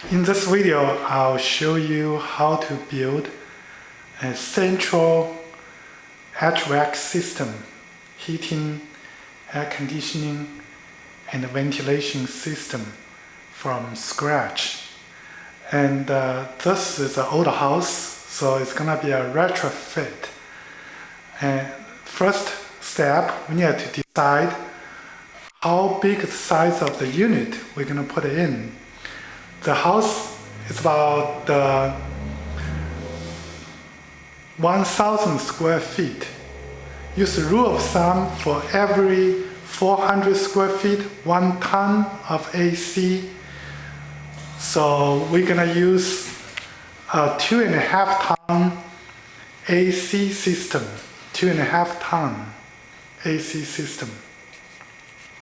In this video, I'll show you how to build a central HVAC system, heating, air conditioning, and ventilation system from scratch. And this is an old house, so it's gonna be a retrofit. And first step, we need to decide how big the size of the unit we're gonna put in. The house is about 1,000 square feet. Use the rule of thumb: for every 400 square feet, 1 ton of AC. So we're gonna use a 2.5 ton AC system. 2.5 ton AC system.